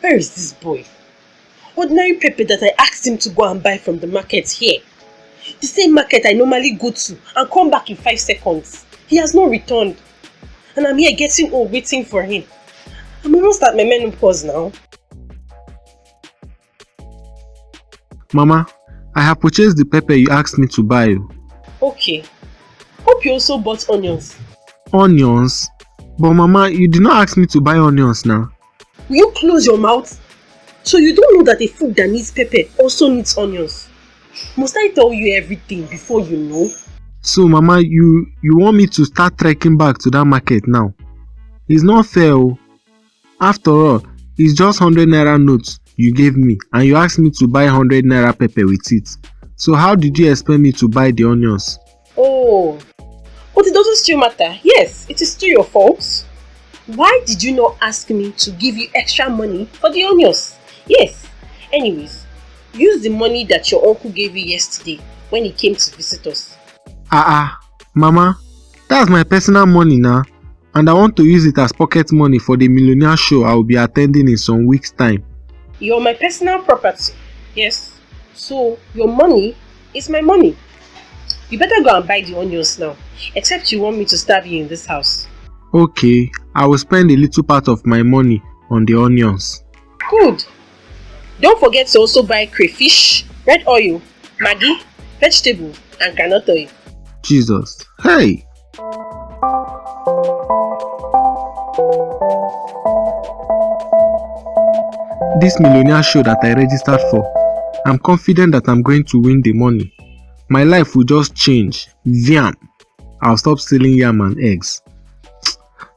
Where is this boy? Ordinary pepper that I asked him to go and buy from the market here. The same market I normally go to and come back in 5 seconds. He has not returned. And I'm here getting old waiting for him. I'm almost at my menopause now. Mama, I have purchased the pepper you asked me to buy. Okay. Hope you also bought onions. Onions? But Mama, you did not ask me to buy onions now. Will you close your mouth? So you don't know that a food that needs pepper also needs onions? Must I tell you everything before you know? So Mama, you want me to start trekking back to that market now? It's not fair. After all, it's just 100 naira notes you gave me and you asked me to buy 100 naira pepper with it. So how did you expect me to buy the onions? Oh, but it doesn't still matter. Yes, it is still your fault. Why did you not ask me to give you extra money for the onions? Yes. Anyways, use the money that your uncle gave you yesterday when he came to visit us. Mama, that's my personal money now. And I want to use it as pocket money for the Millionaire show I will be attending in some weeks' time. You're my personal property. Yes. So, your money is my money. You better go and buy the onions now. Except you want me to stab you in this house. Okay, I will spend a little part of my money on the onions. Good. Don't forget to also buy crayfish, red oil, maggi, vegetable, and groundnut oil. Jesus. Hey! This Millionaire show that I registered for, I'm confident that I'm going to win the money. My life will just change. Yam! I'll stop stealing yam and eggs.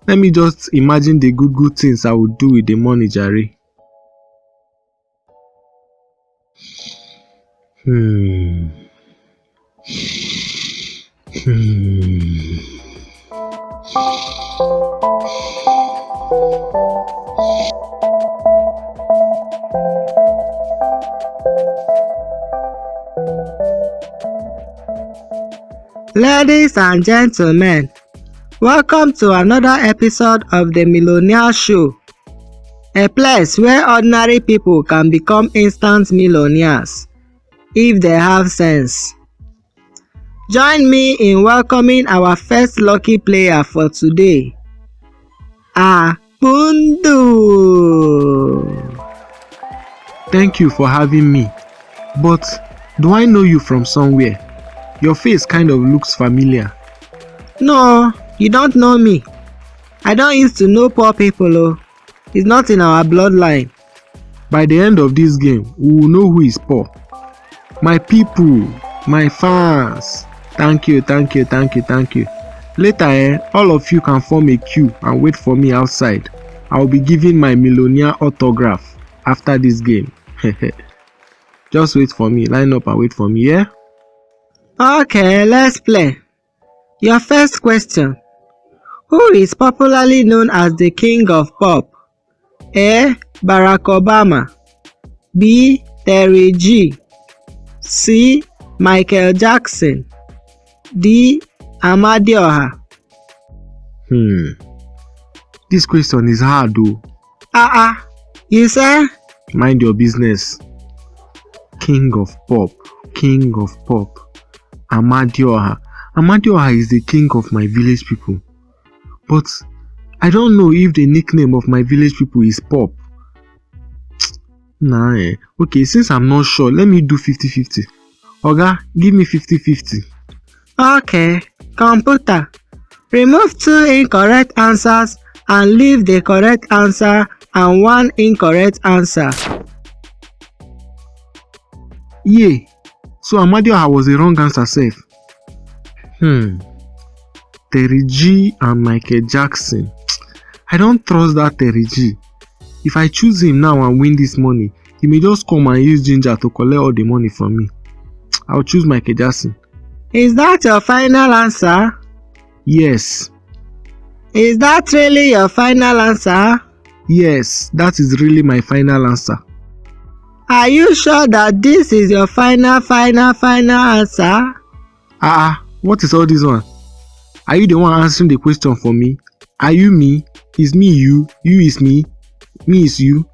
Let me just imagine the good things I would do with the money, Jare. Ladies and gentlemen, welcome to another episode of the Millionaire Show, a place where ordinary people can become instant millionaires if they have sense. Join me in welcoming our first lucky player for today, Akpundu. Thank you for having me. But do I know you from somewhere? Your face kind of looks familiar. No, you don't know me. I don't used to know poor people. It's not in our bloodline. By the end of this game, we will know who is poor. My people, my fans, thank you. Later, all of you can form a queue and wait for me outside. I will be giving my Millionaire autograph after this game. Just wait for me, line up and wait for me, yeah? Okay, let's play. Your first question. Who is popularly known as the king of pop? A. Barack Obama. B. Terry G. C. Michael Jackson. D. Amadioha. This question is hard though. You say? Mind your business. King of pop. Amadioha. Amadioha is the king of my village people. But I don't know if the nickname of my village people is Pop. Okay, since I'm not sure, let me do 50-50. Oga, give me 50-50. Okay, computer. Remove 2 incorrect answers and leave the correct answer and 1 incorrect answer. Yeah, so Amadioha was the wrong answer safe. Terry G and Michael Jackson. I don't trust that Terry G. If I choose him now and win this money, he may just come and use ginger to collect all the money from me. I'll choose Michael Jackson. Is that your final answer? Yes. Is that really your final answer? Yes, that is really my final answer. Are you sure that this is your final answer? What is all this one? Are you the one answering the question for me? Are you me? Is me you? You is me? Me is you?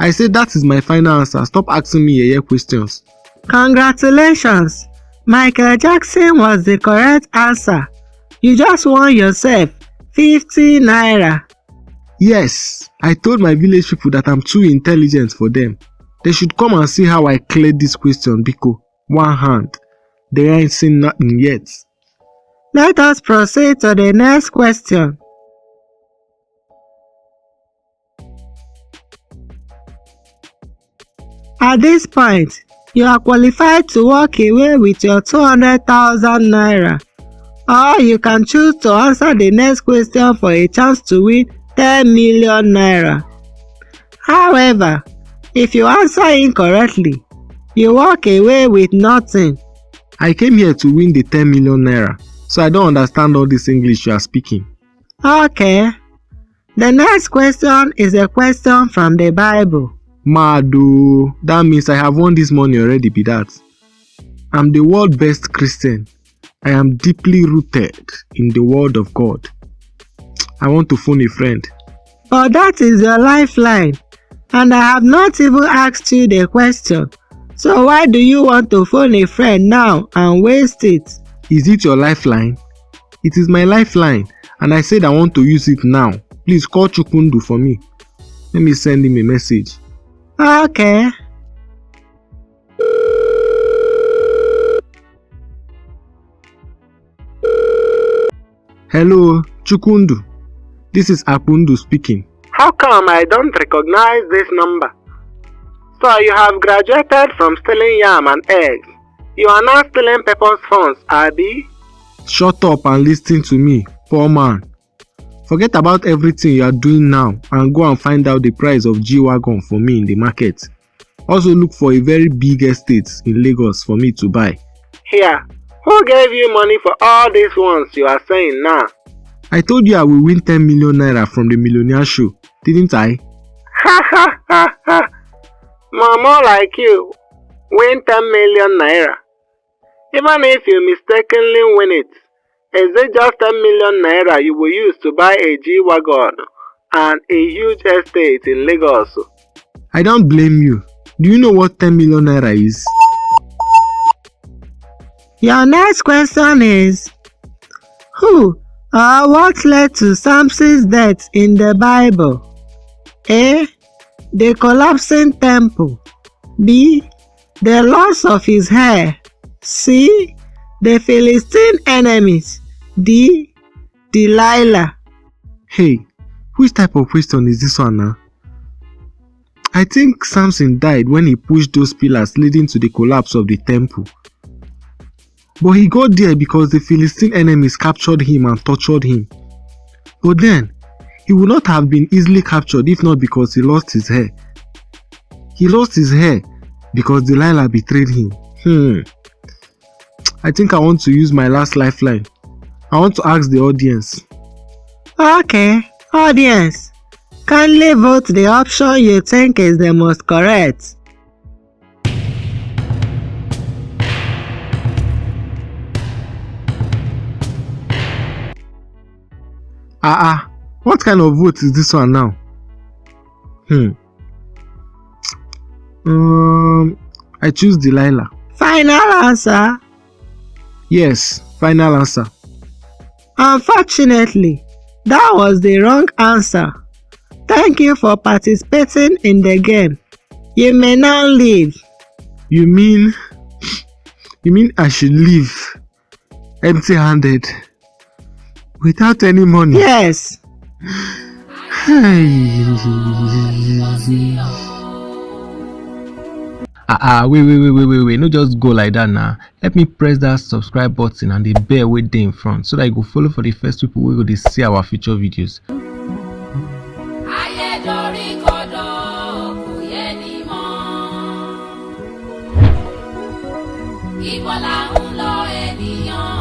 I said that is my final answer. Stop asking me yeye questions. Congratulations! Michael Jackson was the correct answer. You just won yourself 50 naira. Yes, I told my village people that I'm too intelligent for them. They should come and see how I cleared this question, Biko. One hand. They ain't seen nothing yet. Let us proceed to the next question. At this point, you are qualified to walk away with your 200,000 naira. Or you can choose to answer the next question for a chance to win 10 million naira. However, if you answer incorrectly, you walk away with nothing. I came here to win the 10 million naira, so I don't understand all this English you are speaking. Okay. The next question is a question from the Bible. Mado, that means I have won this money already, be that. I'm the world's best Christian. I am deeply rooted in the word of God. I want to phone a friend. But that is your lifeline, and I have not even asked you the question. So why do you want to phone a friend now and waste it? Is it your lifeline? It is my lifeline, and I said I want to use it now. Please call Akpundu for me. Let me send him a message. Okay. Hello, Akpundu. This is Akpundu speaking. How come I don't recognize this number? So you have graduated from stealing yam and eggs. You are now stealing people's funds, Abi? Shut up and listen to me, poor man. Forget about everything you are doing now and go and find out the price of G-Wagon for me in the market. Also look for a very big estate in Lagos for me to buy. Here, who gave you money for all these ones you are saying now? I told you I will win 10 million naira from the Millionaire show, didn't I? Ha ha ha ha! More like you, win 10 million naira. Even if you mistakenly win it, is it just 10 million naira you will use to buy a G-Wagon and a huge estate in Lagos? I don't blame you. Do you know what 10 million naira is? Your next question is, who or what led to Samson's death in the Bible? A. The collapsing temple. B. The loss of his hair. C. The Philistine enemies. D. Delilah. Hey, which type of question is this one now? I think Samson died when he pushed those pillars leading to the collapse of the temple. But he got there because the Philistine enemies captured him and tortured him. But then, he would not have been easily captured if not because he lost his hair. He lost his hair because Delilah betrayed him. I think I want to use my last lifeline. I want to ask the audience. Okay, audience, kindly vote the option you think is the most correct. What kind of vote is this one now? I choose Delilah. Final answer? Yes, final answer. Unfortunately, that was the wrong answer. Thank you for participating in the game. You may now leave. You mean I should leave empty-handed? Without any money? Yes. Wait. No just go like that now. Let me press that subscribe button and the bell wey dey in front so that you go follow for the first people wey go dey see our future videos. Ibola